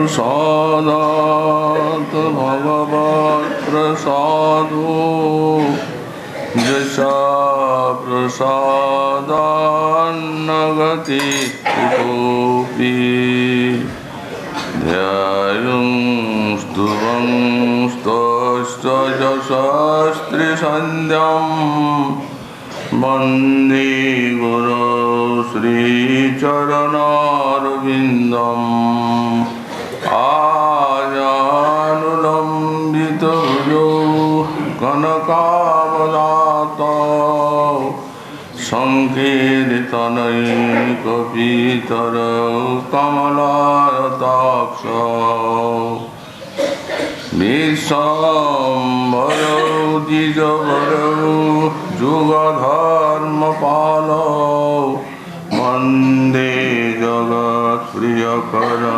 प्रसादात् भगवत्प्रसादो यशा प्रसादान्न गति कुतोऽपि ध्यायं स्तुवंस्तश्च यशस्त्रिसन्ध्यं वन्दे गुरो श्रीचरणारविन्दम् आजानुलम्बितभुजौ कनकावदातौ सङ्कीर्तनैकपितरौ कमलायताक्षौ विश्वम्भरौ द्विजवरौ जुगधर्मपालौ वन्दे जगत्प्रियकरौ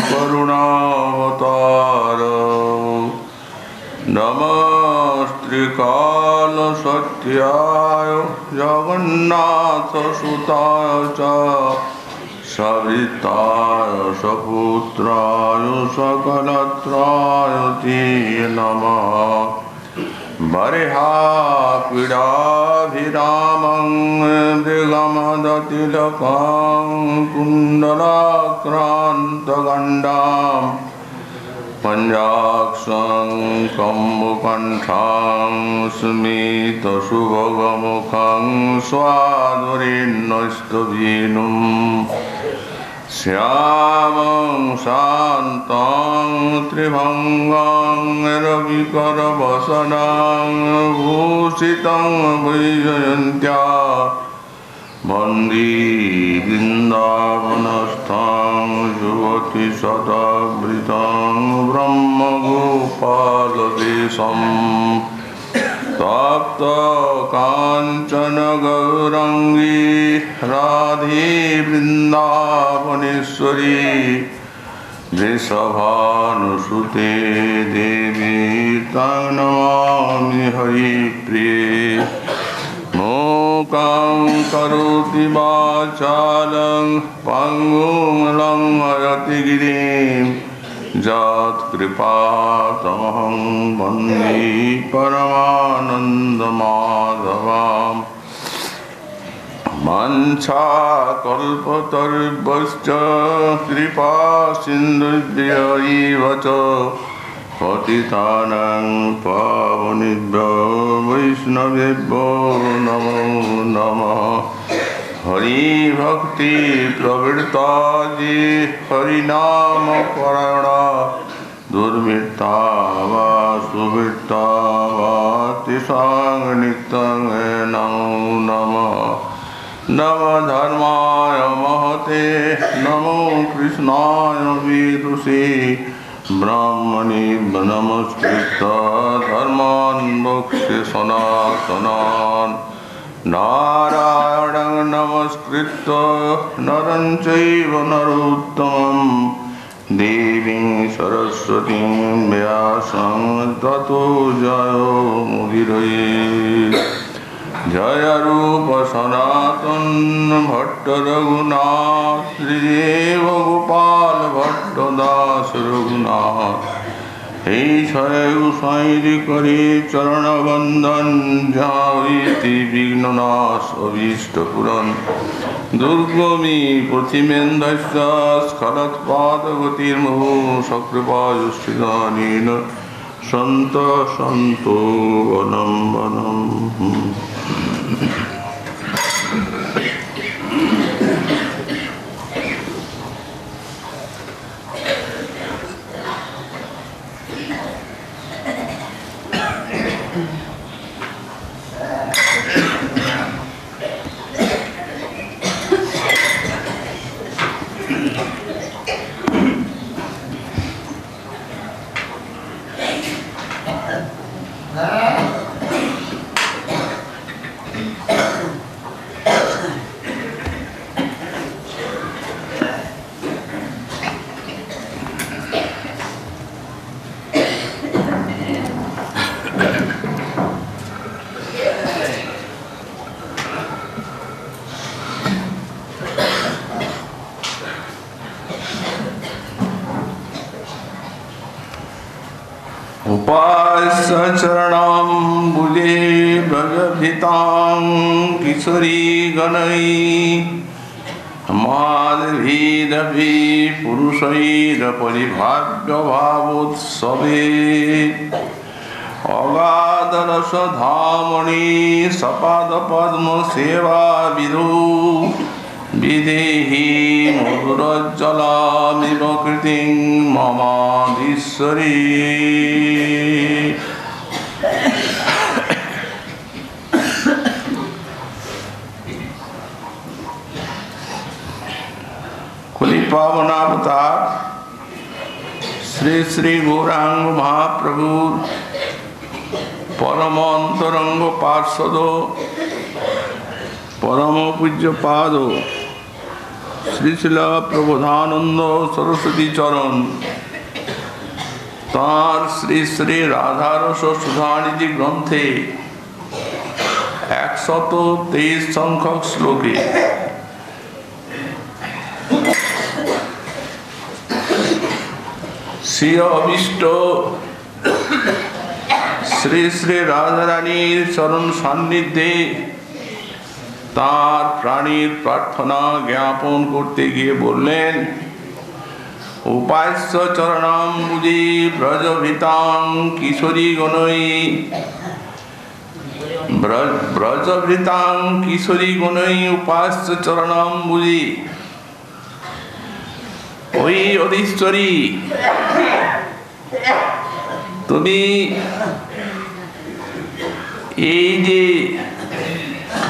करुणावतारौ नमस्त्रिकालसत्याय जगन्नाथसुताय च सविताय सपुत्राय सकलत्राय ते नमः बर्हापीडाभिरामं मृगमदतिलकं कुण्डलाक्रान्तगण्डां पञ्चाक्षं कम्बुकण्ठां स्मितसुभगमुखं स्वादुरेण्यस्तवेणुं श्यामं शान्तं त्रिभङ्गं रविकरवसनं भूषितं वैजयन्त्या वन्दे वृन्दावनस्थं युवतिशतवृतं ब्रह्मगोपालदेशं तप्तकाञ्चन गौराङ्गी राधे वृन्दावनेश्वरी वृषभानुसुते देवी तं नमामि हरिप्रिये मूकं करोति वाचालं पङ्गुं लङ्घयति गिरिं यत्कृपातमहं वन्दे परमानन्दमाधवम् वाञ्छाकल्पतरुभ्यश्च कृपासिन्धुभ्य च पतितानां पावनेभ्यो वैष्णवेभ्यो नमो नमः हरिभक्ति प्रवृत्ता ये हरिनामपरायणा दुर्वृत्ता वा सुवृत्ता वा तेषां नित्यं नमो नमः नमः धर्माय महते नमो कृष्णाय वेदसे ब्राह्मणे नमस्कृत्य धर्मान् मोक्षे सनातनान् नारायणं नमस्कृत्य नरं चैव नरोत्तमं देवीं सरस्वतीं व्यासं ततो जयो मुदीरये जय रूप सनातन भट्ट रघुनाथ श्रीदेव गोपाल भट्ट दास रघुनाथ हे छय गोसाई करे चरण वंदन जाति विघ्ननाश अभीष्ट पुरन दुर्गमी प्रतिमेन्दश्च स्खलत्पादगतिर्महो सकृपायुष्ठिदानेन सन्त सन्तो वनं वनम् उपास्य चरणाम्बुजे व्रजभितां किशोरी गणै माधवीरपि पुरुषैरपरिभाव्यभावोत्सवे अगाधरसधामणि सपादपद्मसेवाविधौ विधेहि मधुरज्जलामिव कृतिं ममाधीश्वरी। कुली पावनावतार श्री श्री गौरांग महाप्रभु परम अंतरंग पार्षद परम पूज्य पाद श्री शिला प्रबोधानंद सरस्वती चरण तार श्री श्री राधारस सुधानिधि ग्रंथे 123 संख्यक श्लोके श्री अभीष्ट श्री श्री राधा रानीर चरण सान्निध्ये तार प्राणीर प्रार्थना ज्ञापन करते गिये बोलें उपास्य चरणाम्बुजे व्रजभृतां किशोरी गणै व्रजभृतां किशोरी गणै उपास्य चरणाम्बुजे ओई अधीश्वरी तुमी এই যে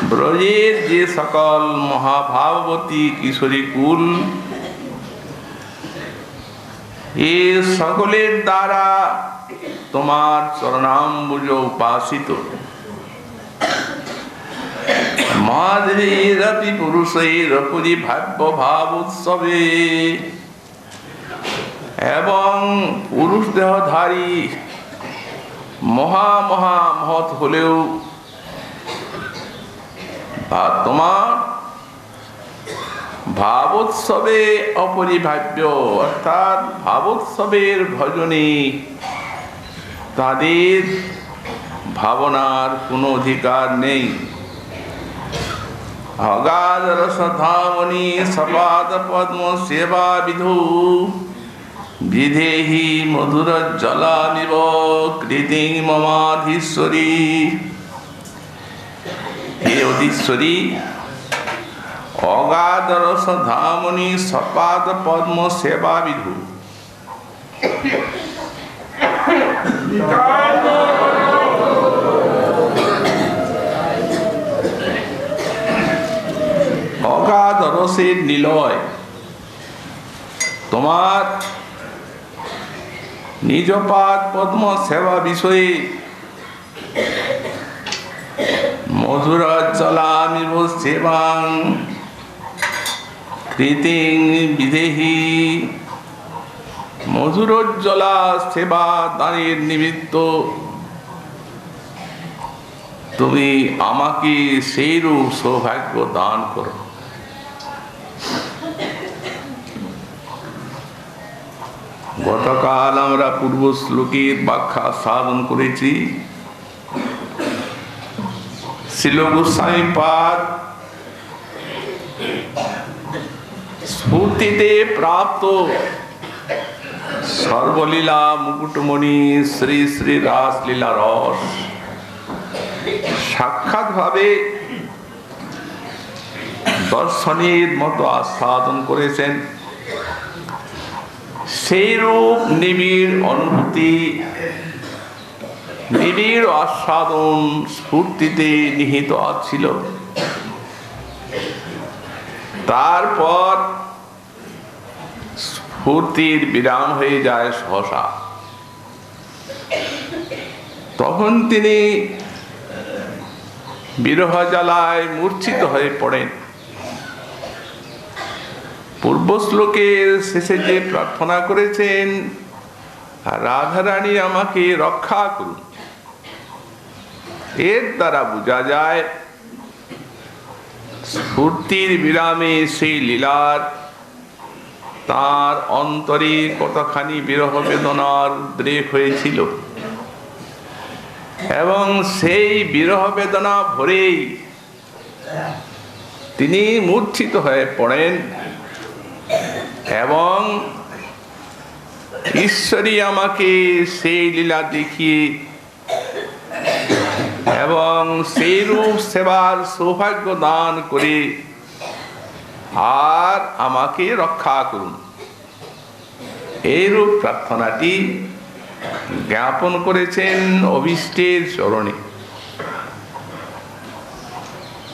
ব্রজের যে সকল মহাভাবতী কিশোরী কুল এ সকলের দ্বারা তোমার চরণাম্বুজ উপাসিত মাধবীরপি পুরুষৈরপি ভাব্য উৎসবে এবং পুরুষ দেহধারী মহৎ হলেও তোমার ভাবোৎসবে অপরিভাব্য অর্থাৎ ভাবোৎসবের ভজনে তাদের ভাবনার কোনো অধিকার নেই। অগাধ রসধামনি সপাদ পদ্ম সেবা বিধু বিধেহি মধুরজ্জলামিব কৃতিং মমাধীশ্বরী। হে অধীশ্বরী অগাধ রসধামনি সপাদ পদ্ম সেবা বিধু অগাধ রসের নিলয় তোমার নিজ পাদ পদ্ম সেবা বিষয়ে মধুরজ্জলামিব সেবাং কৃতিং বিধেহি মধুরজ্জলা সেবা দানের নিমিত্ত তুমি আমাকে সেইরূপ সৌভাগ্য দান করো। গতকাল আমরা পূর্ব শ্লোকের ব্যাখ্যা সাধন করেছি। শিল গোস্বামী পাদ স্ফূর্তিতে প্রাপ্ত সর্বলীলা মুকুটমণি শ্রী শ্রী রাসলীলা রস সাক্ষাৎ ভাবে দর্শনের মতো আস্বাদন করেছেন। সেই রূপ নিবিড় অনুভূতি নিবিড় আস্বাদন স্ফূর্তিতে নিহিত ছিল। তারপর স্ফূর্তির বিরাম হয়ে যায় সহসা। তখন তিনি বিরহ জ্বালায় মূর্ছিত হয়ে পড়েন। পূর্ব শ্লোকের শেষে যে প্রার্থনা করেছেন রাধারানী আমাকে রক্ষা করুন, এর দ্বারা বোঝা যায় স্ফূর্তির বিরামে সেই লীলার তার অন্তরে কতখানি বিরহ বেদনার উদ্রেক হয়েছিল। এবং সেই বিরহ বেদনা ভরেই তিনি মূর্ছিত হয়ে পড়েন এবং ঈশ্বরী আমাকে সেই লীলা দেখিয়ে এবং সেই রূপ সেবার সৌভাগ্য দান করে আর আমাকে রক্ষা করুন, এইরূপ প্রার্থনাটি জ্ঞাপন করেছেন অভীষ্টের চরণে।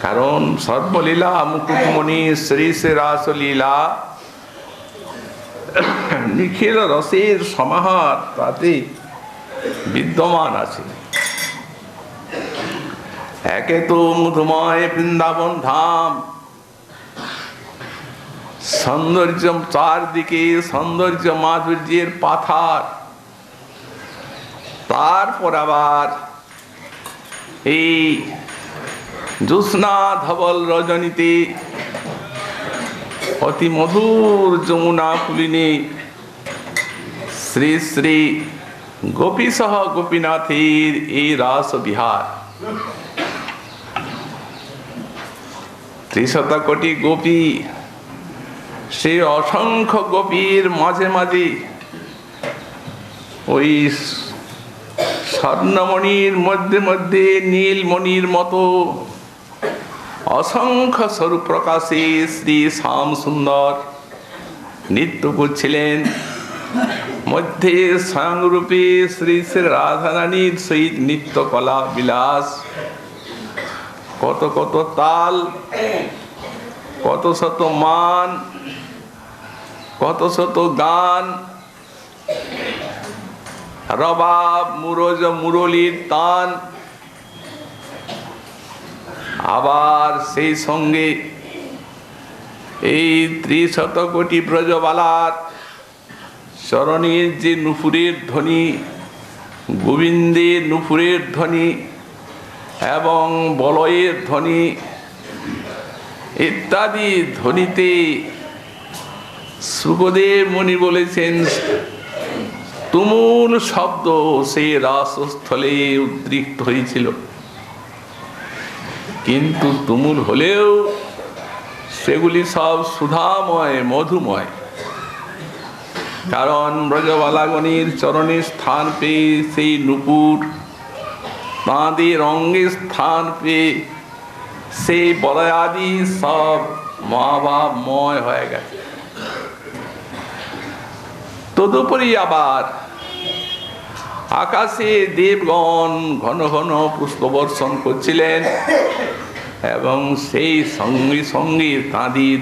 কারণ সর্বলীলা মুকুটমণি শ্রী শ্রী রাসলীলা নিখিল রসের সমাহার তাতে বিদ্যমান আছে। একে তো মধুময় বৃন্দাবন ধাম, সৌন্দর্য চারদিকে সৌন্দর্য মাধুর্যের পাথার, তারপর আবার এই জ্যোৎস্না ধবল রজনীতে অতি মধুর যমুনা কুলিনে শ্রী শ্রী গোপী সহ গোপীনাথের এই রাস বিহার। 300 কোটি গোপী, সেই অসংখ্য গোপীর মাঝে মাঝে ওই স্বর্ণমণির মধ্যে মধ্যে নীলমণির মতো অসংখ্য স্বরূপ প্রকাশে শ্রী শ্যাম সুন্দর নৃত্য করছিলেন। মধ্যে স্বয়ংরূপে শ্রী শ্রী রাধারানীর সহিত নৃত্য কলা বিলাস, কত কত তাল, কত শত মান, কত শত গান, রবাব, মুরজ, মুরলীর তান, আবার সেই সঙ্গে এই 300 কোটি ব্রজবালার চরণের যে নুপুরের ধ্বনি, গোবিন্দের নুপুরের ধ্বনি এবং বলয়ের ধ্বনি ইত্যাদি ধ্বনিতে সুখদেব মুনি বলেছেন তুমুল শব্দ সেই রাসস্থলে উদ্রিক্ত হয়েছিল। কিন্তু তুমুল হলেও সেগুলি সব সুধাময়, মধুময়। কারণ ব্রজবালাগণের চরণে স্থান পেয়ে সেই নুপুর, তাঁদের অঙ্গে স্থান পেয়ে সেই বলয়াদি সব মহাভাবময় হয়ে গেছে। তদুপরি আবার আকাশে দেবগণ ঘন ঘন পুষ্প বর্ষণ করছিলেন এবং সেই সঙ্গে সঙ্গে তাঁদের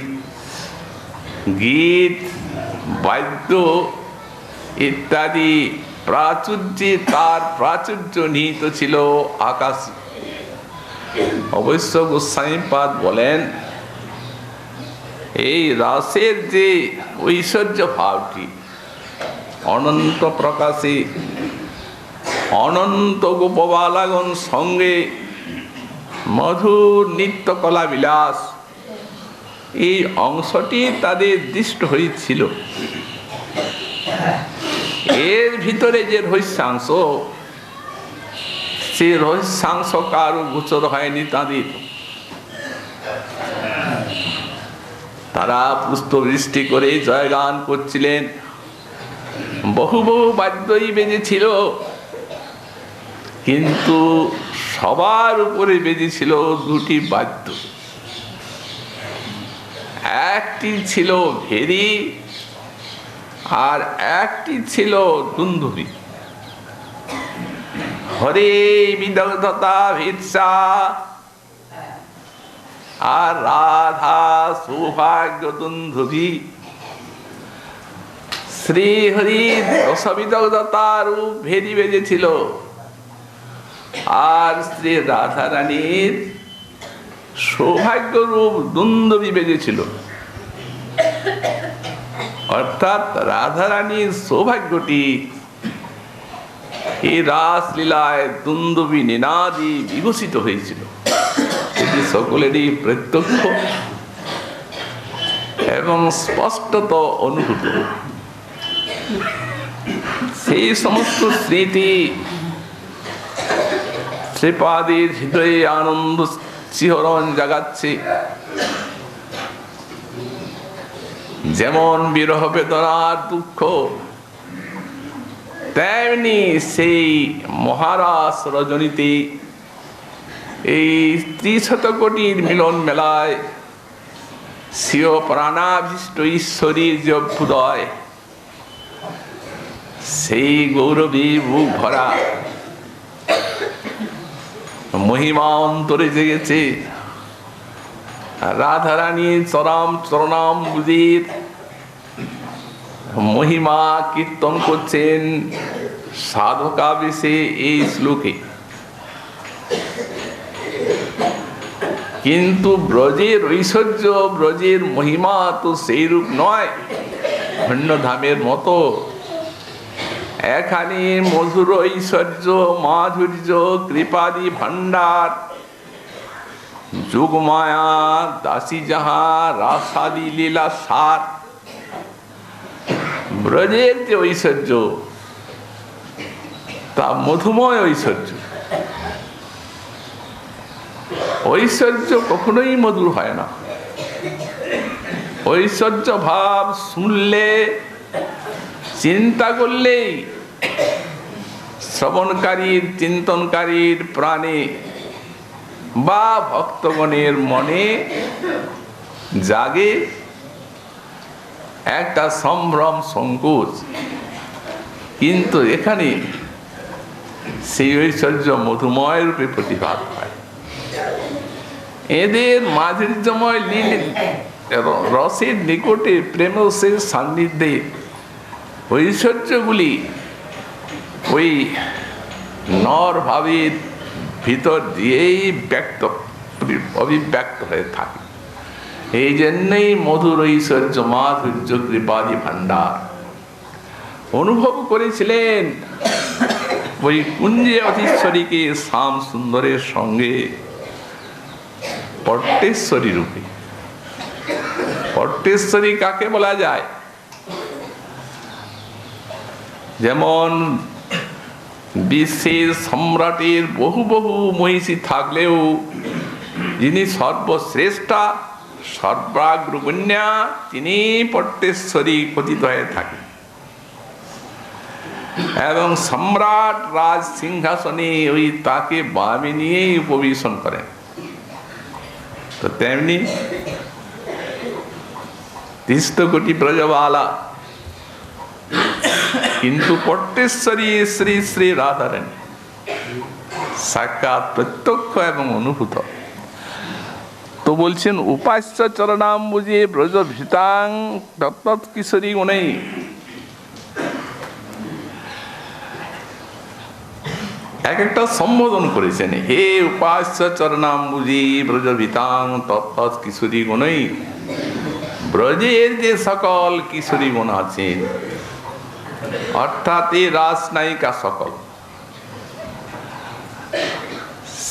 গীত, বাদ্য ইত্যাদি প্রাচুর্যে তার প্রাচুর্য নিহিত ছিল আকাশ। অবশ্য গোস্বামীপাদ বলেন এই রাসের যে ঐশ্বর্য ভাবটি অনন্ত প্রকাশে অনন্ত গোপবালাগণ সঙ্গে মধুর নিত্য কলা বিলাস, এই অংশটি তাদের দৃষ্ট হয়েছিল। এর ভিতরে যে রহস্যাংশ, সে রহস্যাংশ কারো গোচর হয়নি তাদের। তারা পুষ্পবৃষ্টি করে জয়গান করছিলেন, বহু বহু বাদ্যই বেজেছিল, কিন্তু সবার উপরে বেজেছিল দুটি বাদ্য। একটি ছিল ভেরি আর একটি ছিল দুন্দুভি। হরে বিদগ্ধতা ভিৎসা আর রাধা সৌভাগ্য দুন্দুভি। শ্রী হরি রসবিদগ্ধতার ভেরি বেজেছিল আর শ্রী রাধারানীর সৌভাগ্য রূপ দুন্দুভি বেজেছিল। অর্থাৎ রাধারানীর সৌভাগ্যটি এই রাসলীলায় দুন্দুভি নিনাদি বিকশিত হয়েছিল, এটি সকলেরই প্রত্যক্ষ এবং স্পষ্টত অনুভূত। সেই সমস্ত স্মৃতি শ্রীপাদের হৃদয়ে আনন্দ শিহরণ জাগাচ্ছে। যেমন বিরহ বেদনার দুঃখ, তেমনি সেই মহারাস রজনীতে এই ৩০ কোটির মিলন মেলায় স্বীয় প্রাণাভীষ্ট ঈশ্বরীর যে অভ্যুদয়, সেই গৌরবী বুক ভরা মহিমা অন্তরে জেগেছে। রাধারানীর চরণাম্বুজের মহিমা কীর্তন করছেন সাধকা বেশে এই শ্লোকে। কিন্তু ব্রজের ঐশ্বর্য, ব্রজের মহিমা তো সেই রূপ নয় অন্য ধামের মতো। এখানে মধুর ঐশ্বর্য, মাধুর্য, কৃপাদি ভান্ডার, যোগমায়া, দাসী যাহা, রাসাদি লীলা সার। ব্রজের যে ঐশ্বর্য তা মধুময় ঐশ্বর্য। ঐশ্বর্য কখনোই মধুর হয় না। ঐশ্বর্য ভাব শুনলে, চিন্তা করলেই শ্রবণকারীর, চিন্তনকারীর প্রাণে বা ভক্তগণের মনে জাগে একটা সম্ভ্রম, সংকোচ। কিন্তু এখানে সেই ঐশ্বর্য মধুময় রূপে প্রতিভাত হয়। এদের মাধুর্যময় লীলা রসের নিকটে, প্রেমসের সান্নিধ্যে ঐশ্বর্যগুলি ওই নর ভাবের ভিতর দিয়েই অভিব্যক্ত হয়ে থাকে। এই জন্যই মধুর ঐশ্বর্য, মাধুর্য, কৃপাদি ভান্ডার অনুভব করেছিলেন ওই কুঞ্জে অধীশ্বরীকে শ্যাম সুন্দরের সঙ্গে পট্টেশ্বরী রূপে। পট্টেশ্বরী কাকে বলা যায়? যেমন বিশ্বের সম্রাটের বহু বহু মহিষী থাকলেও যিনি সর্বশ্রেষ্ঠা, সর্বাগ্রগণ্যা, তিনি পট্টেশ্বরী কথিত হয়ে থাকেন। এবং সম্রাট রাজ সিংহাসনে ওই তাকে বামে নিয়েই উপবেশন করেন। তো তেমনি ৩০ কোটি ব্রজবালা, কিন্তু পট্টেশ্বরী শ্রী শ্রী রাধারানী সাক্ষাৎ প্রত্যক্ষ এবং অনুভূত। তো বলছেন উপাস্য চরণাম্বুজে ব্রজ ভীতাং তত্তৎ কিশোরী গুণেই। এক একটা সম্বোধন করেছেন, হে উপাস্য চরণাম্বুজে ব্রজ ভীতাং তত্তৎ কিশোরী গুণেই। ব্রজের যে সকল কিশোরী গুণ আছেন, অর্থাৎ এই রাসনায়িকা সকল,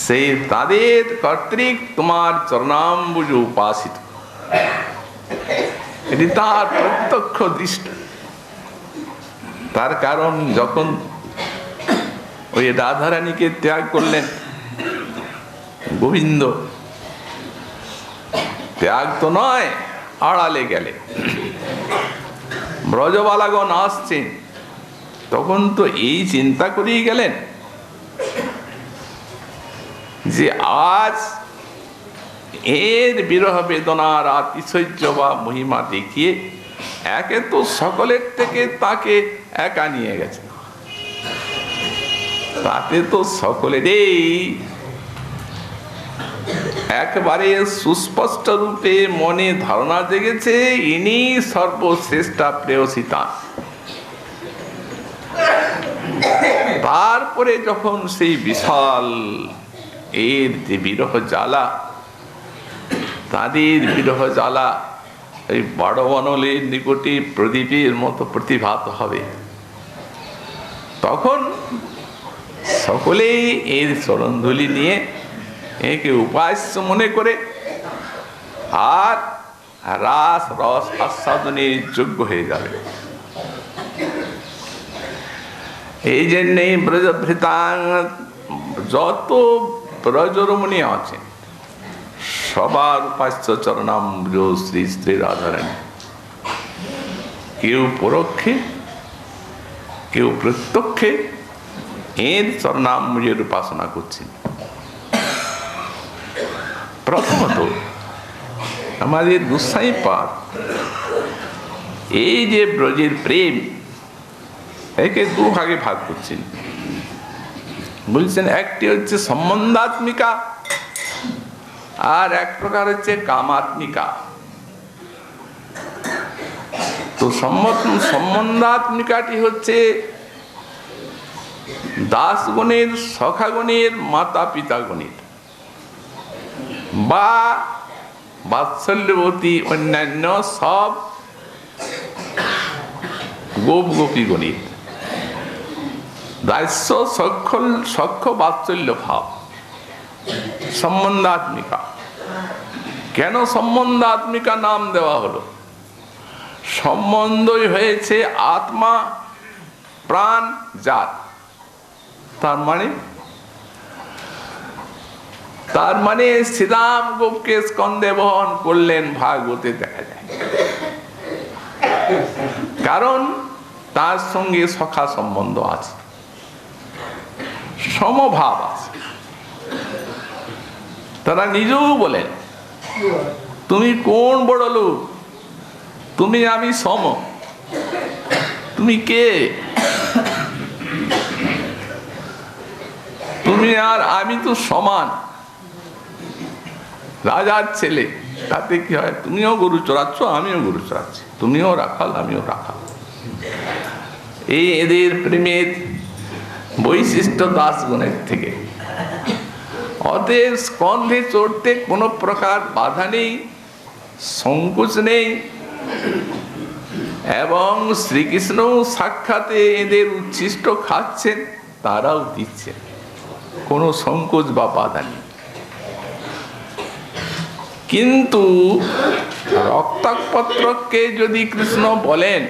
সেই তাদের কর্তৃক তোমার চরণাম্বুজ উপাসিত। এটি তার প্রত্যক্ষ দৃষ্টি। তার কারণ যখন ওই রাধারানীকে ত্যাগ করলেন গোবিন্দ, ত্যাগ তো নয়, আড়ালে গেলে ব্রজবালাগণ আসছেন, তখন তো এই চিন্তা করেই গেলেন যে আজ এর বিরহ বেদনার আতিশয্য বা মহিমা দেখিয়ে একে তো সকলের থেকে তাকে একা নিয়ে গেছে, তাতে তো সকলেরই একবারে সুস্পষ্ট রূপে মনে ধারণা জেগেছে ইনি সর্বশ্রেষ্ঠা প্রেয়সিতা। তারপরে যখন সেই বিশাল এর যে বিরহ জ্বালা, তাদের বিরহ জ্বালা এই বাড়বনলের নিকটে প্রদীপের মতো প্রতিভাত হবে, তখন সকলেই এর চরণধূলি নিয়ে একে উপাস্য মনে করে আর রাস রস আস্বাদনের যোগ্য হয়ে যাবে। এই জন্যেই ব্রজভৃতাং যত ব্রজরমণী আছেন সবার উপাস্য চরণাম্বুজ শ্রী শ্রী রাধারানী। কেউ পরোক্ষে কেউ প্রত্যক্ষে এর চরণাম্বুজের উপাসনা করছেন। প্রথমত আমাদের গোসাইপাদ এই যে ব্রজের প্রেম একে দু ভাগে ভাগ করছেন। বলছেন একটি হচ্ছে সম্বন্ধাত্মিকা আর এক প্রকার হচ্ছে কামাত্মিকা। তো সম্বন্ধাত্মিকাটি হচ্ছে দাসগণের, সখাগণের, মাতা পিতাগণের বা বাৎসল্যবতী অন্যান্য সব গোপ গোপীগণের দাস্য সখ্য বাৎসল্য ভাব সম্বন্ধাত্মিকা। কেন সম্বন্ধাত্মিকা নাম দেওয়া হলো? সম্বন্ধই হয়েছে আত্মা প্রাণ জাত। তার মানে শ্রীরাম গোপকে স্কন্ধে বহন করলেন, ভাগবতে দেখা যায়। কারণ তার সঙ্গে সখা সম্বন্ধ আছে, সমভাব আছে। তারা নিজেও বলেন তুমি কোন বড় লোক, তুমি আমি সম, তুমি কে? তুমি আর আমি তো সমান, রাজার ছেলে, তাতে কি হয়? তুমিও গরু চড়াচ্ছ, আমিও গরু চড়াচ্ছি, তুমিও রাখাল, আমিও রাখাল। এই এদের প্রেমের বৈশিষ্ট্য দাসগণের থেকে। অতএব স্কন্ধে চড়তে কোনো প্রকার বাধা নেই, সংকোচ নেই, এবং শ্রীকৃষ্ণ সাক্ষাতে এদের উচ্ছিষ্ট খাচ্ছেন, তারাও দিচ্ছেন, কোনো সংকোচ বা বাধা নেই। কিন্তু রক্তাপত্রকে যদি কৃষ্ণ বলেন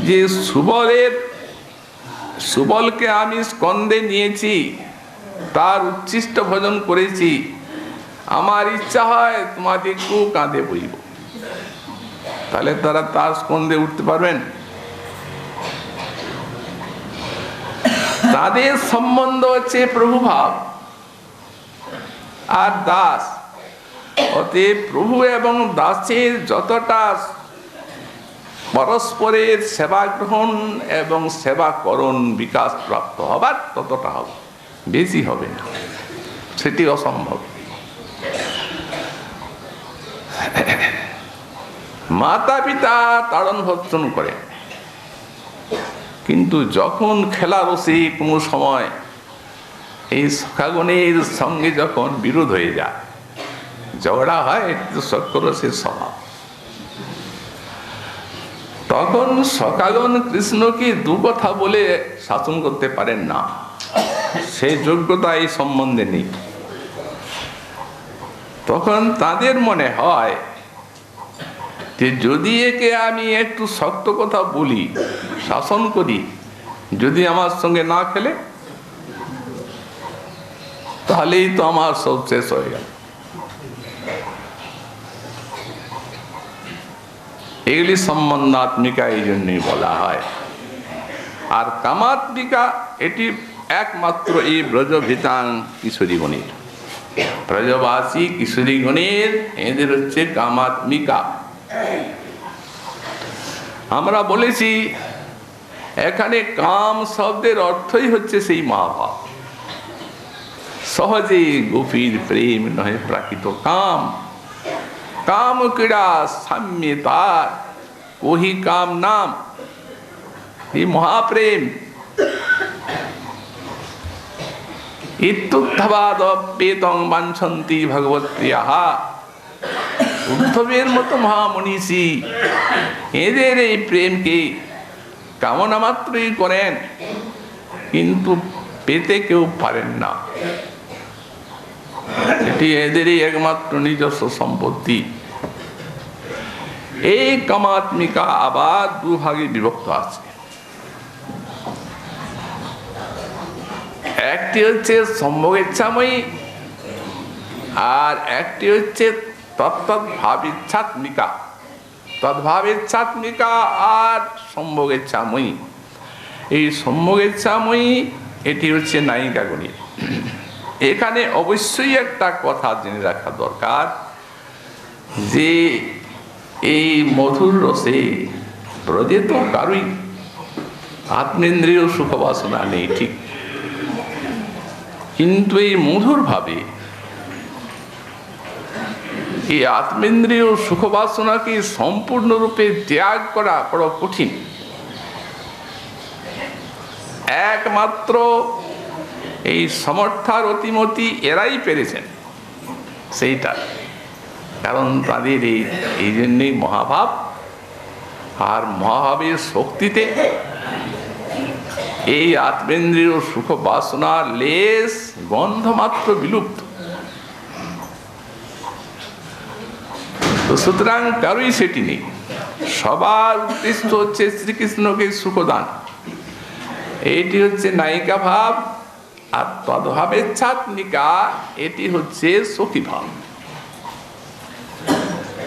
যে সুবলকে আমি স্কন্ধে নিয়েছি, তার উচ্ছিষ্ট ভোজন করেছি, আমার ইচ্ছা হয় তোমাদেরকেও কাঁধে বইব, তাহলে তারা তার স্কন্ধে উঠতে পারবেন? তাদের সম্বন্ধ হচ্ছে প্রভুভাব আর দাস। অতএব প্রভু এবং দাসের যতটা পরস্পরের সেবা গ্রহণ এবং সেবাকরণ বিকাশ প্রাপ্ত হবার ততটা হবে, বেশি হবে না, সেটি অসম্ভব। মাতা পিতা তাড়ন ভর্জন করে, কিন্তু যখন খেলা বসে কোনো সময় এই সখাগণের সঙ্গে যখন বিরোধ হয়ে যায়, ঝগড়া হয়, একটু সক্ষরসের স্বভাব, তখন সখাগণ কৃষ্ণকে দু কথা বলে শাসন করতে পারেন না, সেই যোগ্যতা এই সম্বন্ধে নেই। তখন তাদের মনে হয় যে যদি একে আমি একটু শক্ত কথা বলি, শাসন করি, যদি আমার সঙ্গে না খেলে তাহলেই তো আমার সব শেষ হয়ে গেল। এগুলি সম্বন্ধাত্মিকা এই জন্যই বলা হয়। আর কামাত্মিকা এটি একমাত্র এই ব্রজভিতাং কিশোরীগণের, ব্রজবাসী কিশোরীগণের এদের হচ্ছে কামাত্মিকা। আমরা বলেছি এখানে কাম শব্দের অর্থই হচ্ছে সেই মহাভাব। সহজে গোপীর প্রেম নহে প্রাকৃত কাম, কাম ক্রীড়া সাম্যে তার ওহি কাম নাম, এই মহাপ্রেম। ইত্যুদ্ধবাদপ্যেতং বাঞ্ছন্তি ভগবৎপ্রিয়াঃ। উদ্ধবের মতো মহামনীষী এদের এই প্রেমকে কামনা মাত্রই করেন, কিন্তু পেতে কেউ পারেন না। এটি এদেরই একমাত্র নিজস্ব সম্পত্তি। এই কামাত্মিকা আবার দুভাগে বিভক্ত আছে। একটি হচ্ছে সম্ভোগেচ্ছাময়ী, আর একটি হচ্ছে তৎভাবিচ্ছাত্মিকা। তদ্ভাবিচ্ছাত্মিকা আর সম্ভোগেচ্ছাময়ী। এই সম্ভোগেচ্ছাময়ী এটি হচ্ছে নায়িকা গণিত। এখানে অবশ্যই একটা কথা জেনে রাখা দরকার যে এই মধুর রসে ব্রজে তো কারোই আত্মেন্দ্রিয় সুখ বাসনা নেই, ঠিক, কিন্তু এই মধুর ভাবে এই আত্মেন্দ্রিয় সুখ বাসনাকে সম্পূর্ণরূপে ত্যাগ করা বড় কঠিন। একমাত্র এই সমর্থার অতিমতি এরাই পেরেছেন সেইটা, কারণ তাদের এই জন্যই মহাভাব, আর মহাভাবের শক্তিতে এই আত্মেন্দ্রিয় সুখ বাসনার লেশ গন্ধ মাত্র বিলুপ্ত। তো সুতরাং কারোই সেটি নেই। সবার উদ্দেশ্য হচ্ছে শ্রীকৃষ্ণকে সুখদান, এটি হচ্ছে নায়িকা ভাব। আর তদ্ভাবেচ্ছাত্মিকা এটি হচ্ছে সখী ভাব।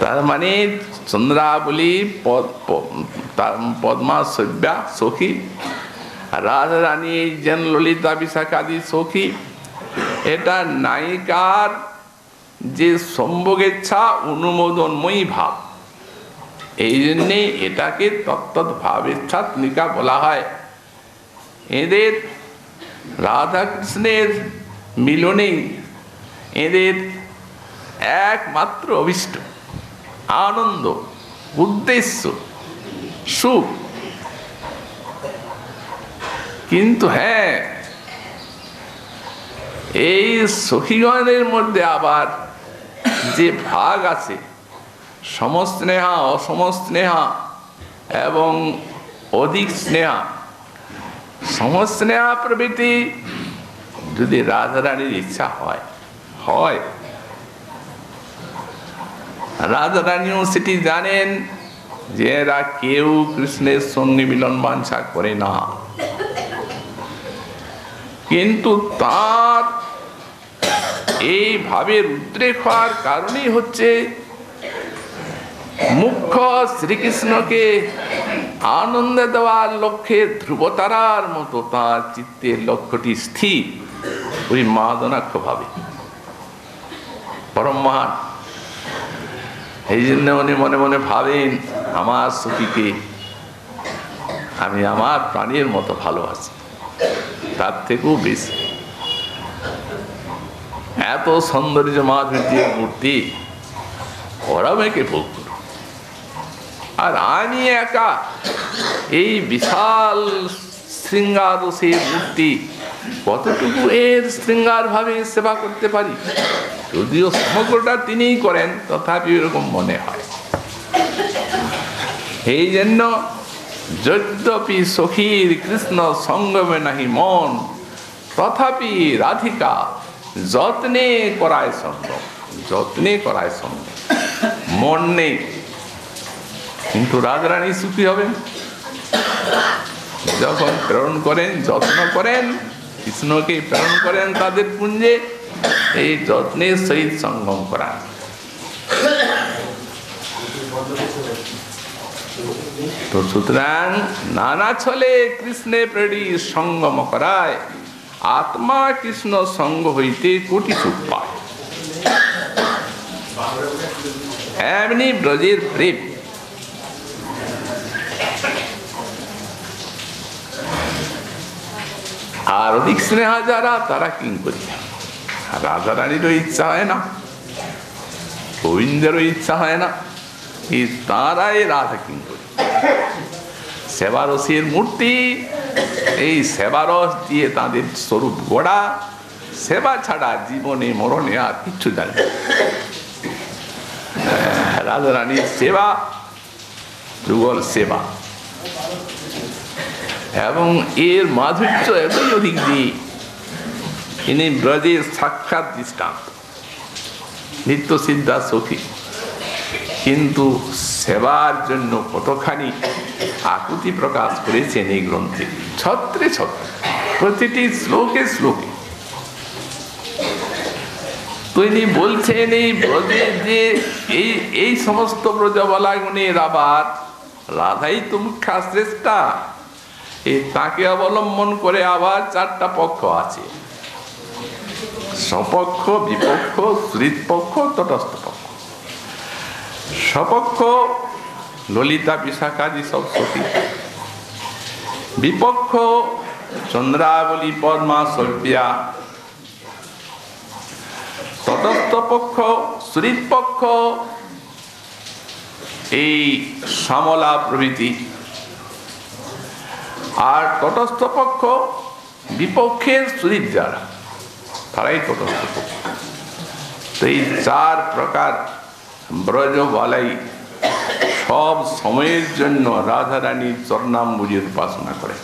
তার মানে চন্দ্রাবলী পদ্মা সব্যা সখী, রাজা রানী যেন ললিতা বিশাখাদি সখী। এটা নায়িকার যে সম্ভোগেচ্ছা অনুমোদনময়ী ভাব, এই জন্যে এটাকে তদ্ভাবেচ্ছাত্মিকা বলা হয়। এদের রাধা কৃষ্ণের মিলনেই এদের একমাত্র অভিষ্ট আনন্দ, উদ্দেশ্য, সুখ। কিন্তু হ্যাঁ, এই সখীগণের মধ্যে আবার যে ভাগ আছে, সমস্নেহা, অসমস্নেহা এবং অধিক স্নেহা। সমস্নেহা প্রভৃতি যদি রাধারানীর ইচ্ছা হয়, রাধারানীও সেটি জানেন যে এরা কেউ কৃষ্ণের সঙ্গে মিলন বাঞ্ছা করে না, কিন্তু তার এই ভাবের উদ্রেক হওয়ার কারণেই হচ্ছে মুখ্য শ্রীকৃষ্ণকে আনন্দ দেওয়ার লক্ষ্যে ধ্রুবতারার মতো তার চিত্তের লক্ষ্যটি স্থির ওই মাদনাক্ষ ভাবে পরম মহান। এই জন্য উনি মনে মনে ভাবেন, আমার সখীকে আমি আমার প্রাণের মতো ভালোবাসি, তার থেকেও বেশি। এত সৌন্দর্য মাধুর্যের মূর্তি ওরা মেয়েকে ভোগ করো, আর আমি একা এই বিশাল শৃঙ্গার রসের মূর্তি কতটুকু এর শৃঙ্গার ভাবে সেবা করতে পারি। যদিও সমগ্রটা তিনিই করেন, তথাপি এরকম মনে হয়। এই জন্য যদ্যপি সখীর কৃষ্ণ সঙ্গমে নাহি মন, তথাপি রাধিকা যত্নে করায় সঙ্গম। যত্নে করায় সঙ্গম, মন নেই, কিন্তু রাজরানী সুখী হবেন যখন প্রেরণ করেন, যত্ন করেন, কৃষ্ণকে প্রেরণ করেন তাদের পুঞ্জে, এই যত্নের সহিত সঙ্গম করা। তো সুতরাং নানা ছলে কৃষ্ণে প্রেরী সঙ্গম করায়, আত্মা কৃষ্ণ সঙ্গ হইতে কোটি সুখ পায়। এমনি ব্রজের প্রেম। আর অধিক স্নেহা যারা, তারা কি করি, রাধা রানীরও ইচ্ছা হয় না, গোবিন্দেরও ইচ্ছা হয় না, এই তারাই রাধা কি করি। সেবারসের মূর্তি, এই সেবারস দিয়ে তাদের স্বরূপ গড়া, সেবা ছাড়া জীবনে মরণে আর কিচ্ছু জানে না। রাধা রানীর সেবা যুগল সেবা, এবং এর মাধুর্য এতই অধিক যে ইনি ব্রজের সাক্ষাৎ দৃষ্টান্ত, নিত্য সিদ্ধা সখী, কিন্তু সেবার জন্য কতখানি আকুতি প্রকাশ করেছেন এই গ্রন্থে ছত্রে ছত্রে। প্রতিটি শ্লোকে শ্লোকে তিনি বলছেন এই ব্রজে যে এই সমস্ত ব্রজবালাগুণের আবার রাধাই তো মুখ্য শ্রেষ্ঠা, এই তাকে অবলম্বন করে আবার চারটা পক্ষ আছে, স্বপক্ষ, বিপক্ষ, শ্রীত পক্ষ, তটস্থ পক্ষ। স্বপক্ষ ললিতা বিশাখাদি সব সতী, বিপক্ষ চন্দ্রাবলী পদ্মা সভ্যা, তটস্থ পক্ষ শ্রীত পক্ষ এই শ্যামলা প্রভৃতি, আর তটস্থ পক্ষ বিপক্ষের শ্রীত যারা, তারাই তটস্থ পক্ষ। তো এই চার প্রকার ব্রজবালাই সব সময়ের জন্য রাধারানীর চরণাম্বুজের উপাসনা করে।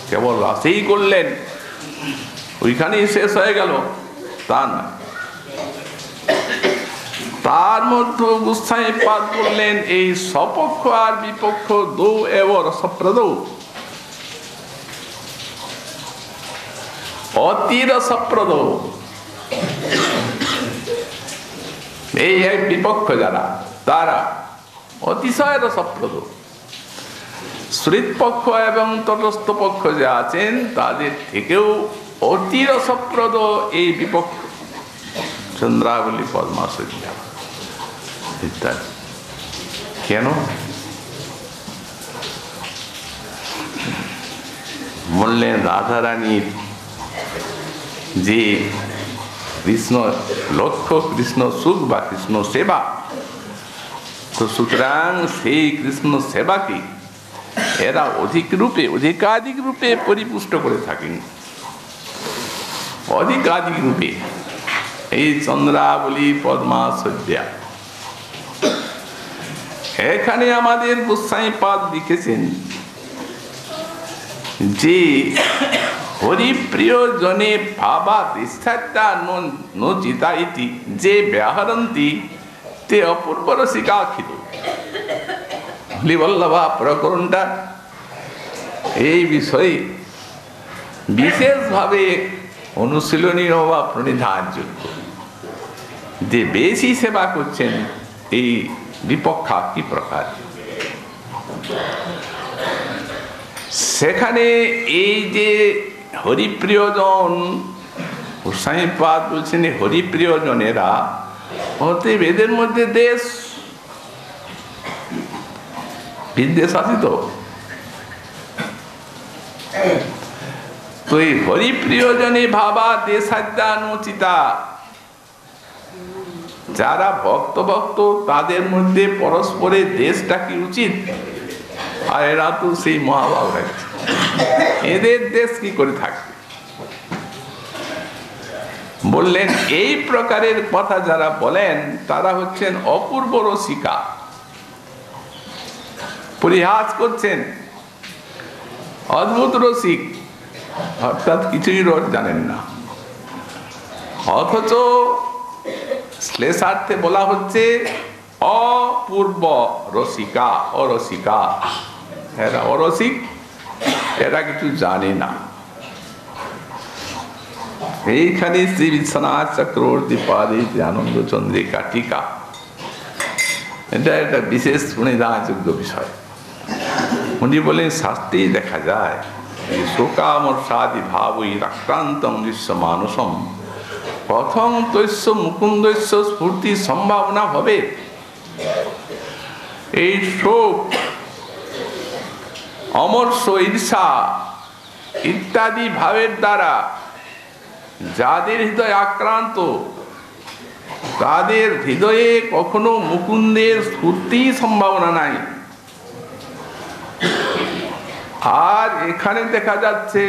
কেবল রাসেই করলেন ওইখানেই শেষ হয়ে গেল তা না, তার মধ্যে গোসাইপাদ বললেন এই স্বপক্ষ আর বিপক্ষ দৌ এব রসপ্রদ, অতি রসপ্রদ। এই বিপক্ষ যারা তারা অতিশয় রসপ্রদ, শ্রীত পক্ষ এবং তটস্থ পক্ষ যে আছেন তাদের থেকেও অতি রসপ্রদ এই বিপক্ষ চন্দ্রাবলী পদ্মা সভ্যা ইত্যাদি। কেন বললেন? রাধারানীর যে কৃষ্ণ লক্ষ্য কৃষ্ণ সুখ বা কৃষ্ণ সেবা, তো সুতরাং সেই কৃষ্ণ সেবাকে এরা অধিকাধিক রূপে পরিপুষ্ট করে থাকেন। অধিকাধিক রূপে এই চন্দ্রাবলী পদ্মা সভ্যা। এখানে আমাদের গোসাইপাদ লিখেছেন যে হরিপ্রিয় জনে ভাবা দৃষ্টাত্যা নোচিতা ইতি যে ব্যাহরন্তি তে অপূর্ব রসিকাখিত। হরিবল্লভা প্রকরণটা এই বিষয়ে বিশেষভাবে অনুশীলনীয় বা প্রণিধানযোগ্য, যে বেশি সেবা করছেন এই বিপক্ষা কি প্রকার। সেখানে এই যে হরিপ্রিয়জন, গোসাইপাদ বলছেন হরিপ্রিয়জনেরা অতএব এদের মধ্যে দেশ বিদ্বেষ আসিত। তো এই হরিপ্রিয়জনে ভাবা দেশাদ্যানুচিতা, যারা ভক্ত তাদের মধ্যে পরস্পরের দেশটা কি উচিত, আর এরা তো সেই মহাভাব রাখছে, এদের দেশ কি করে থাকবে। বললেন এই প্রকারের কথা যারা বলেন তারা হচ্ছেন অপূর্ব রসিকা, পরিহাস করছেন, অদ্ভুত রসিক, অর্থাৎ কিছুই রস জানেন না। অথচ শ্লেষার্থে বলা হচ্ছে অপূর্ব রসিকা, অরসিকা, এরা অরসিক, এরা কিছু জানে না। এইখানে শ্রী বিশ্বনাথ চক্রবর্তী পাদে আনন্দ চন্দ্রিকা টিকা, এটা একটা বিশেষ প্রণিধানযোগ্য বিষয়। উনি বলেন শাস্ত্রেই দেখা যায় শোকামর্ষাদি ভাবই আক্রান্তং বিশ্ব মানসম প্রথম তৈশ্য মুকুন্দস্য স্ফূর্তি সম্ভাবনা হবে। এই শোক, অমর্ষ, ঈর্ষা ইত্যাদি ভাবের দ্বারা যাদের হৃদয় আক্রান্ত, তাদের হৃদয়ে কখনো মুকুন্দের স্ফূর্তি সম্ভাবনা নাই। আর এখানে দেখা যাচ্ছে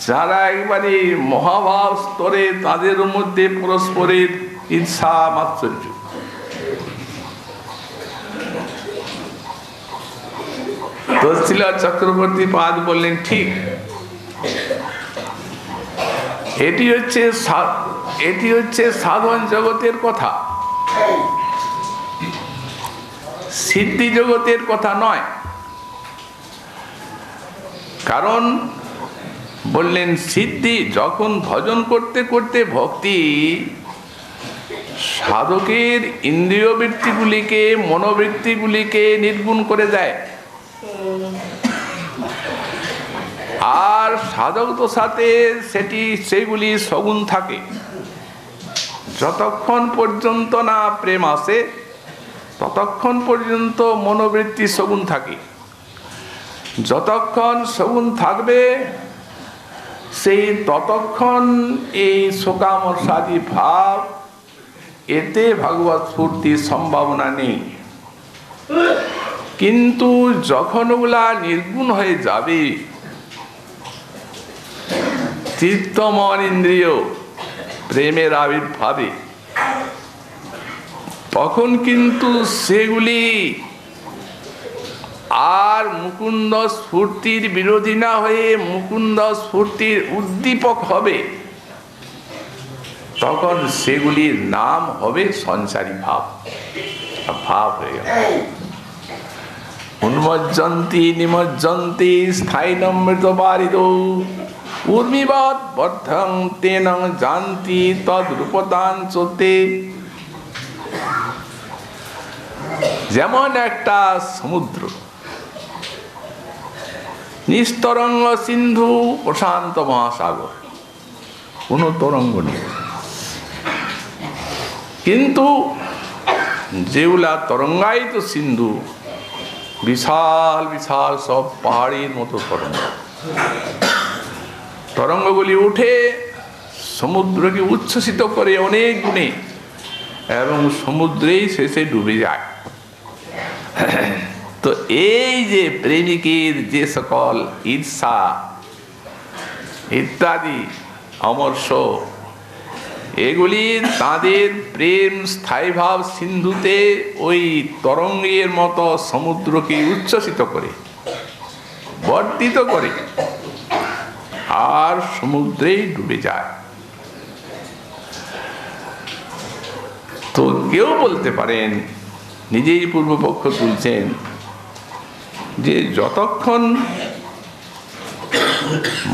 যারা একবারে মহাভাব স্তরে, তাদের মধ্যে পরস্পরের ঈর্ষা মাৎসর্য। তচ্ছিলা চক্রবর্তী পাদ বললেন ঠিক, এটি হচ্ছে সাধন জগতের কথা, সিদ্ধি জগতের কথা নয়। কারণ বললেন সিদ্ধি যখন ভজন করতে করতে ভক্তি সাধকের ইন্দ্রিয় বৃত্তিগুলিকে মনোবৃত্তিগুলিকে নির্গুণ করে দেয়, আর সাধক তো সাথে সেগুলি সগুণ থাকে। যতক্ষণ পর্যন্ত না প্রেম আসে ততক্ষণ পর্যন্ত মনোবৃত্তি সগুণ থাকে। যতক্ষণ সগুণ থাকবে সেই ততক্ষণ এই শোকামর্ষাদি ভাব, এতে ভগবত স্ফূর্তির সম্ভাবনা নেই। কিন্তু যখন ওগুলা নির্গুণ হয়ে যাবে, চিত্ত মন ইন্দ্রিয় প্রেমের আবির্ভাবে, তখন কিন্তু সেগুলি আর মুকুন্দ স্ফূর্তির বিরোধী না হয়ে মুকুন্দ স্ফূর্তির উদ্দীপক হবে। তখন সেগুলির নাম হবে সঞ্চারী ভাব, ভাব হয়ে গেল। উন্মজ্জন্তি নিমজ্জন্তি স্থায়িনমৃত বারিদ উর্মিবৎ বদ্ধং তেন জানতি তদ্রূপদান চলতে। যেমন একটা সমুদ্র, নিস্তরঙ্গ সিন্ধু প্রশান্ত মহাসাগর, কোনো তরঙ্গ নেই, কিন্তু যেগুলা তরঙ্গায়িত সিন্ধু, বিশাল বিশাল সব পাহাড়ের মতো তরঙ্গ, তরঙ্গগুলি উঠে সমুদ্রকে উচ্ছ্বসিত করে অনেক গুণে এবং সমুদ্রেই শেষে ডুবে যায়। তো এই যে প্রেমিকের যে সকল ঈর্ষা ইত্যাদি অমর্ষ, এগুলি তাদের প্রেম স্থায়ী ভাব সিন্ধুতে ওই তরঙ্গের মতো সমুদ্রকে উচ্ছ্বসিত করে, বর্ধিত করে, আর সমুদ্রেই ডুবে যায়। তো কেউ বলতে পারেন, নিজেই পূর্বপক্ষ তুলছেন, যে যতক্ষণ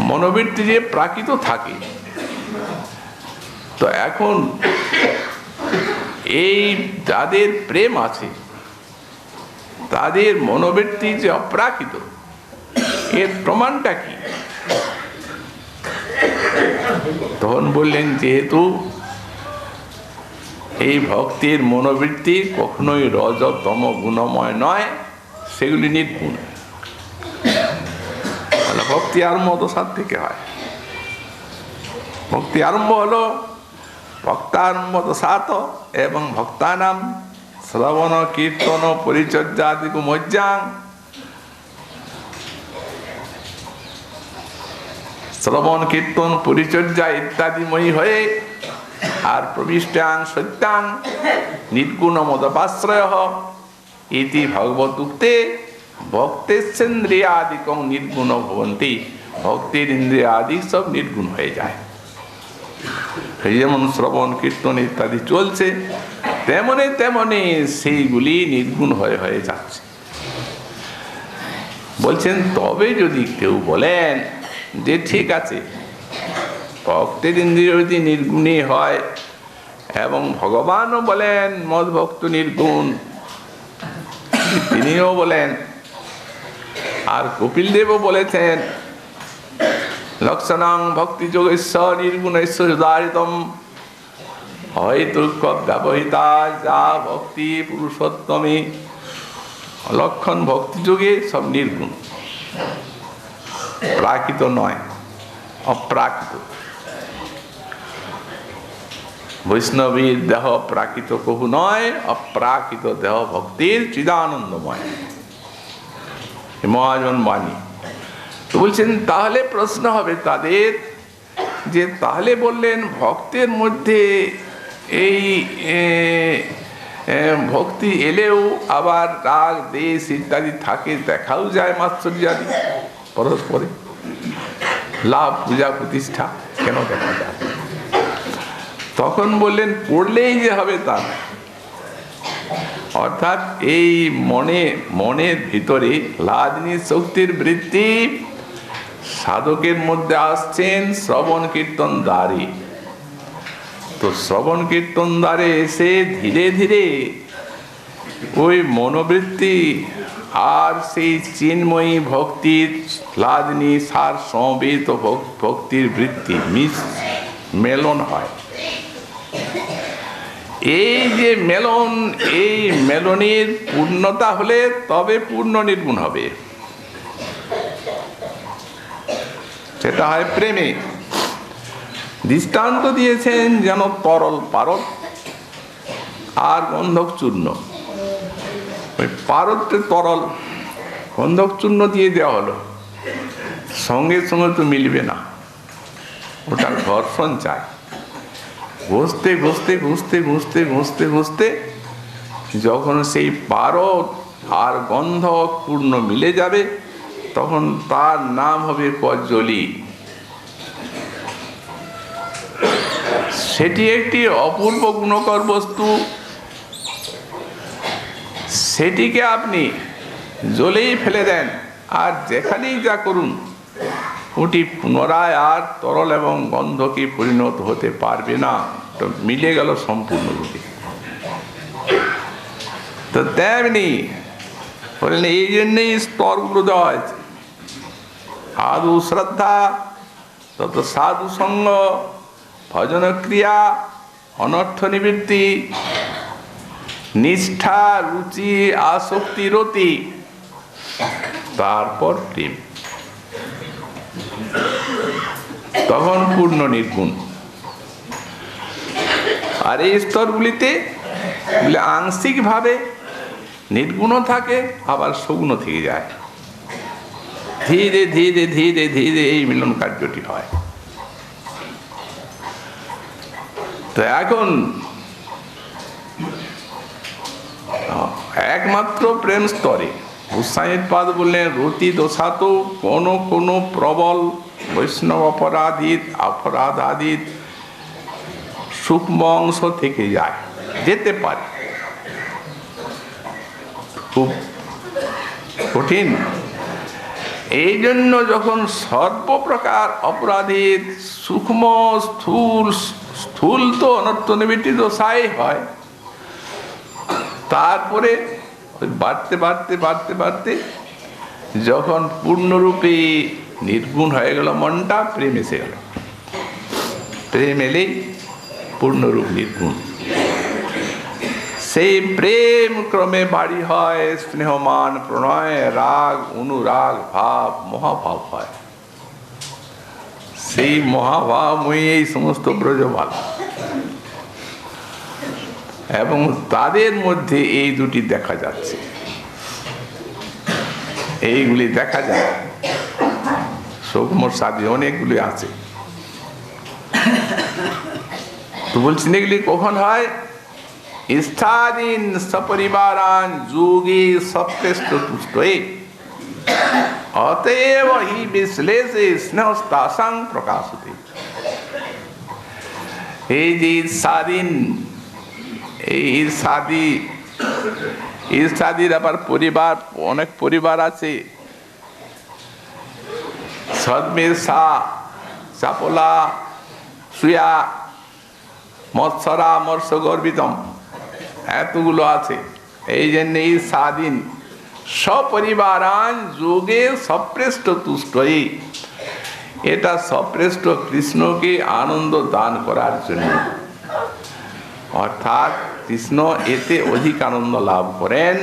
মনোবৃত্তি যে প্রাকৃত থাকে, তো এখন এই যাদের প্রেম আছে তাদের মনোবৃত্তি যে অপ্রাকৃত, এর প্রমাণটা কি? তখন বললেন, যেহেতু এই ভক্তির মনোবৃত্তি কখনোই রজতম গুণময় নয়, সেগুলি নির্গুণ। ভক্তি আরম্ভ তো সাত থেকে হয়। ভক্তি আরম্ভ হলো ভক্তারম্ভ তো সাত, এবং ভক্তানাম শ্রবণ কীর্তন পরিচর্যাদি মজ্জাং, শ্রবণ কীর্তন পরিচর্যা ইত্যাদিময়ী হয়ে আর প্রবিষ্টাং সত্যাং নির্গুণ মদপাশ্রয় ইতি ভগবত উক্তে ভক্তেন্দ্রিয়াদিকং নির্গুণ ভবন্তি। ভক্তির ইন্দ্রিয় আদি সব নির্গুণ হয়ে যায়। যেমন শ্রবণ কীর্তন ইত্যাদি চলছে, তেমনি তেমনি সেইগুলি নির্গুণ হয়ে হয়ে যাচ্ছে। বলছেন, তবে যদি কেউ বলেন যে ঠিক আছে, ভক্তের ইন্দ্রিয় যদি নির্গুণই হয় এবং ভগবানও বলেন মদ ভক্ত নির্গুণ, তিনিও বলেন, আর কপিল দেবও বলেছেন লক্ষণাং ভক্তি যোগেশ্বর নির্গুণেশ্বর উদাহৃতম হয়তো ব্যবহিতা যা ভক্তি পুরুষোত্তমে। লক্ষণ ভক্তি যোগে সব নির্গুণ, প্রাকৃত নয়, অপ্রাকৃত। বৈষ্ণবীর দেহ প্রাকৃত কহু নয়, অপ্রাকৃত দেহ ভক্তির চিদানন্দময়, মহাজন বাণী। তো বলছেন, তাহলে প্রশ্ন হবে তাদের, যে তাহলে বললেন ভক্তের মধ্যে এই ভক্তি এলেও আবার রাগ দেশ ইত্যাদি থাকে, দেখাও যায় মাৎসর্যাদি পরস্পরে, লাভ পূজা প্রতিষ্ঠা কেন দেখা যায়? তখন বললেন, পড়লেই যে হবে তা, অর্থাৎ এই মনের ভিতরে লাদিনী শক্তির বৃত্তি সাধকের মধ্যে আসছেন শ্রবণ কীর্তন দ্বারে। তো শ্রবণ কীর্তন দ্বারে এসে ধীরে ধীরে ওই মনোবৃত্তি আর সেই চিন্ময়ী ভক্তির লাদনী সার সমবেত ভক্তির বৃত্তি মেলন হয়। এই যে মেলন, এই মেলনের পূর্ণতা হলে তবে পূর্ণ নির্গুণ হবে। সেটা হয় প্রেমে। দৃষ্টান্ত দিয়েছেন যেন তরল পারদ আর গন্ধক চূর্ণ। ওই পারদটা তরল, গন্ধক চূর্ণ দিয়ে দেওয়া হলো, সঙ্গে সঙ্গে তো মিলবে না, ওটা ঘর্ষণ চাই। ঘষতে ঘষতে ঘষতে ঘষতে ঘষতে ঘষতে যখন সেই পারদ আর গন্ধক পূর্ণ মিলে যাবে, তখন তার নাম হবে কজ্জলি। সেটি একটি অপূর্ব গুণকর বস্তু। সেটিকে আপনি জলেই ফেলে দেন আর যেখানেই যা করুন, ওটি পুনরায় আর তরল এবং গন্ধকে পরিণত হতে পারবে না, তো মিলে গেল সম্পূর্ণরূপে। তো তেমনি বললেন, এই জন্যই স্তরগুলো দেওয়া হয়েছে। আদৌ শ্রদ্ধা, তত সাধু সঙ্গ, ভজন ক্রিয়া, অনর্থ নিবৃত্তি, নিষ্ঠা, রুচি, আসক্তি, রতি, তারপর প্রেম, তখন পূর্ণ নির্গুণ। আর এই স্তরগুলিতে আংশিক ভাবে নির্গুণও থাকে, আবার সগুণ থেকে যায়। ধীরে ধীরে ধীরে ধীরে এই মিলন কার্যটি হয়। তো এখন একমাত্র প্রেম স্তরে গোস্বামীর পাদ বললেন, রতি দোষাত কোন প্রবল বৈষ্ণব অপরাধাদিত সূক্ষ্ম অংশ থেকে যায়, যেতে পারে, খুব কঠিন। এই জন্য যখন সর্বপ্রকার অপরাধীর সূক্ষ্ম স্থূল তো অনর্থ নিবৃত্তি দশাই হয়, তারপরে বাড়তে বাড়তে বাড়তে বাড়তে যখন পূর্ণরূপে নির্গুণ হয়ে গেল মনটা, প্রেম এসে গেল। প্রেম এলেই পূর্ণরূপ নির্গুণ। সেই প্রেম ক্রমে বাড়ি হয় স্নেহমান, প্রণয়, রাগ, অনুরাগ, ভাব, মহাভাব হয়। সেই মহাভাবময়ী এই সমস্ত ব্রজবাল, এবং তাদের মধ্যে এই দুটি দেখা যাচ্ছে, এইগুলি দেখা যায়। সূক্ষ্ম সাধি অনেকগুলি আছে। তো বলছেন এগুলি কখন হয়? স্থাদিন সপরিবারান যোগী সপ্রেষ্ট তুষ্টয়ে অতএব হি বিশ্লেষে স্নেহস্তাসাং প্রকাশতে। এই যে ঈর্ষাদিন, এই ঈর্ষাদির আবার পরিবার, অনেক পরিবার আছে। সদ্মেষা, চাপলা, সুয়া, মৎসরা, মৎস্য গর্বিতম, এতগুলো আছে। এই জন্য ঈর্ষাদিন সপরিবারান যোগে সপ্রেষ্ট তুষ্টয়ে, এটা সপ্রেষ্ট কৃষ্ণকে আনন্দ দান করার জন্য, অর্থাৎ কৃষ্ণ এতে অধিক আনন্দ লাভ করেন।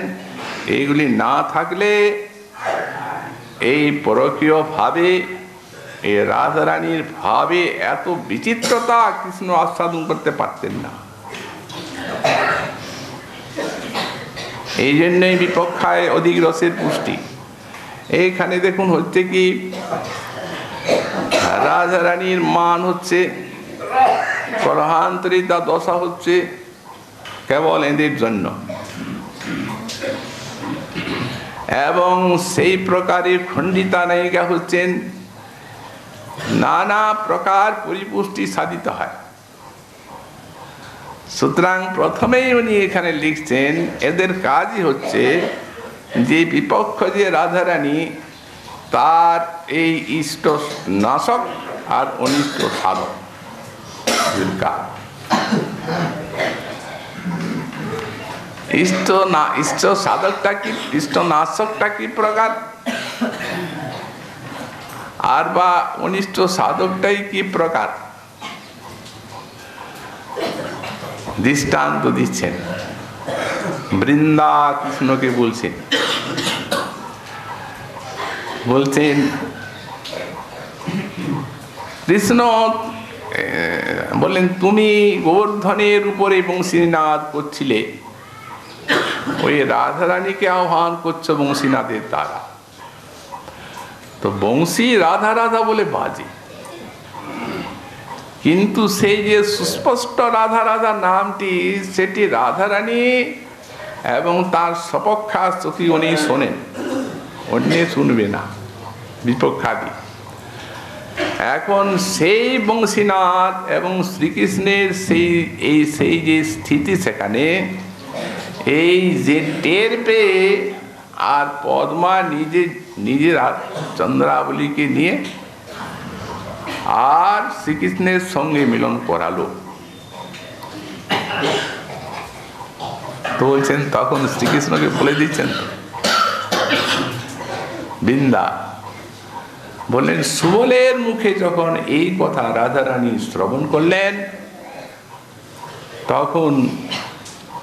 এইগুলি না থাকলে এই পরকীয় ভাবে, এই রাধারানীর ভাবে এত বিচিত্রতা কৃষ্ণ আস্বাদন করতে পারতেন না। এই জন্যই বিপক্ষায় অধিক রসের পুষ্টি। এইখানে দেখুন হচ্ছে কি, রাধারানীর মান হচ্ছে, কলহান্তরিতা দশা হচ্ছে কেবল এদের জন্য, এবং সেই প্রকারের খণ্ডিতা নায়িকা হচ্ছেন নানা প্রকার পরিপুষ্টি সাধিত হয়। সুতরাং প্রথমেই উনি এখানে লিখছেন, এদের কাজই হচ্ছে যে বিপক্ষ যে রাধারানী তার এই ইষ্ট নাশক আর অনিষ্ট সাধক ইষ্ট সাধকটা কি, ইষ্ট নাশকটা কি প্রকার, আর বা অনিষ্ট সাধকটাই কি প্রকার, দৃষ্টান্ত দিচ্ছেন। বৃন্দা কৃষ্ণকে বলছেন কৃষ্ণ বললেন, তুমি গোবর্ধনের উপরে বংশীনাদ করছিলে, ওই রাধারানীকে আহ্বান করছো বংশীনাদের দ্বারা। তো বংশী রাধা রাধা বলে বাজে, কিন্তু সেই যে সুস্পষ্ট রাধা রাধা নামটি, সেটি রাধারানী এবং তার সপক্ষা সখী উনি শোনেন, অন্য শুনবে না, বিপক্ষাদি। এখন সেই বংশীনাথ এবং শ্রীকৃষ্ণের সেই যে স্থিতি, সেখানে এই যে টের পেয়ে আর পদ্মা নিজের চন্দ্রাবলীকে নিয়ে আর শ্রীকৃষ্ণের সঙ্গে মিলন করালো। তো বলছেন, তখন শ্রীকৃষ্ণকে বলে দিচ্ছেন তো বৃন্দা, বললেন সুবলের মুখে যখন এই কথা রাধারানী শ্রবণ করলেন, তখন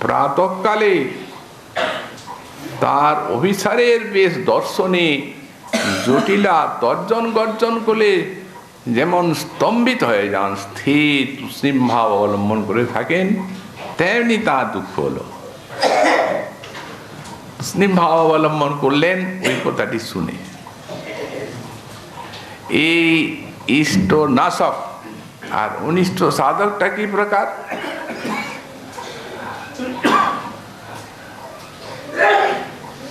প্রাতঃকালে তার অভিসারের বেশ দর্শনে জটিলা তর্জন গর্জন করে যেমন স্তম্ভিত হয়ে যান, স্থির তুষ্ণীম ভাব অবলম্বন করে থাকেন, তেমনি তার দুঃখ হলো। তুষ্ণীম ভাব অবলম্বন করলেন ওই কথাটি শুনে। এই ইষ্ট নাশক আর অনিষ্ট সাধকটা কি প্রকার?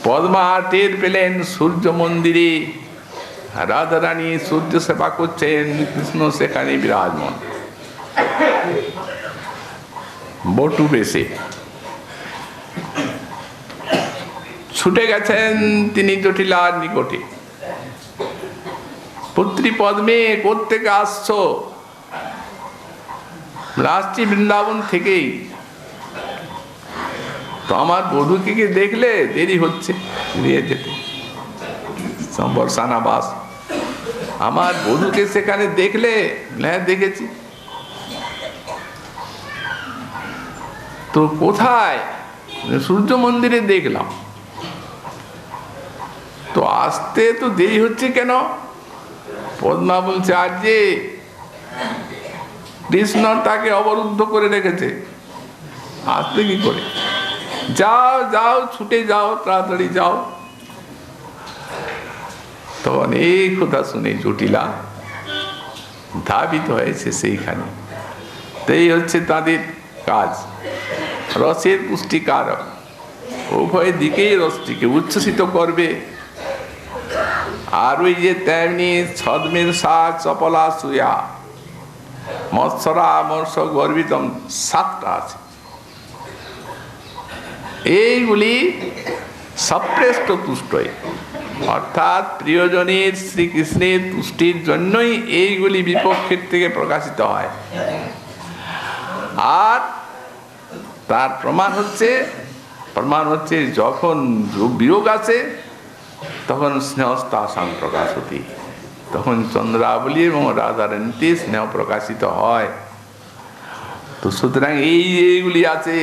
পদ্মা টের পেলেন সূর্য মন্দিরে রাধারানী সূর্য সেবা করছেন, কৃষ্ণ সেখানে বিরাজমান বটু বেশে। ছুটে গেছেন তিনি জটিলার নিকটে, পুত্রী পদ্মে কোত্থেকে আসছো? আসছি বৃন্দাবন থেকেই। তো আমার বধূকে কি দেখলে? দেরি হচ্ছে দিয়ে যেতে, বর্ষানা বাস। আমার বধূকে সেখানে দেখলে? হ্যাঁ দেখেছি। তো কোথায়? সূর্য মন্দিরে দেখলাম। তো আসতে তো দেরি হচ্ছে কেন? পদ্মা বলছে, আজ যে কৃষ্ণ তাকে অবরুদ্ধ করে রেখেছে, আসতে কি করে? যাও যাও, ছুটে যাও, তাড়াতাড়ি যাও। তখন এই কথা শুনে জটিলা ধাবিত হয়েছে সেইখানে। এই হচ্ছে তাদের কাজ, রসের পুষ্টিকারক, উভয় দিকেই রসটিকে উচ্ছ্বসিত করবে। আর ওই যে তেমনি ছদ্মের শাক, চপলা, সুয়া, মৎসরা, মৎস, গর্বিতম, 7টা আছে। এইগুলি সপ্রেষ্ট তুষ্টই, অর্থাৎ প্রিয়জনের শ্রীকৃষ্ণের তুষ্টির জন্যই এইগুলি বিপক্ষের থেকে প্রকাশিত হয়। আর তার প্রমাণ হচ্ছে যখন বিয়োগ আছে, তখন স্নেহস্তাসাং প্রকাশ হতি, তখন চন্দ্রাবলী এবং রাধারানীতে স্নেহ প্রকাশিত হয়। তো সুতরাং এইগুলি আছে,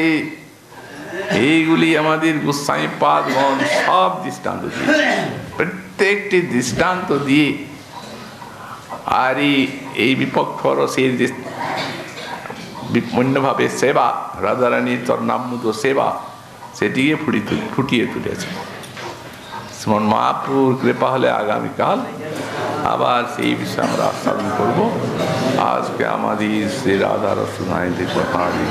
এইগুলি আমাদের গোস্বামী পাদগণ সব দৃষ্টান্ত দিয়ে, প্রত্যেকটি দৃষ্টান্ত দিয়ে আর এই বিপক্ষ রসের যে অন্যভাবে সেবা, রাধারানীর চরণামৃত সেবা, সেটিকে ফুটিয়ে তুলেছে। শ্রীমন মহাপ্রভুর কৃপা হলে আগামীকাল আবার সেই বিষয়ে আমরা আস্বাদন করবো। আজকে আমাদের শ্রী রাধা রসনায় দেখো খালি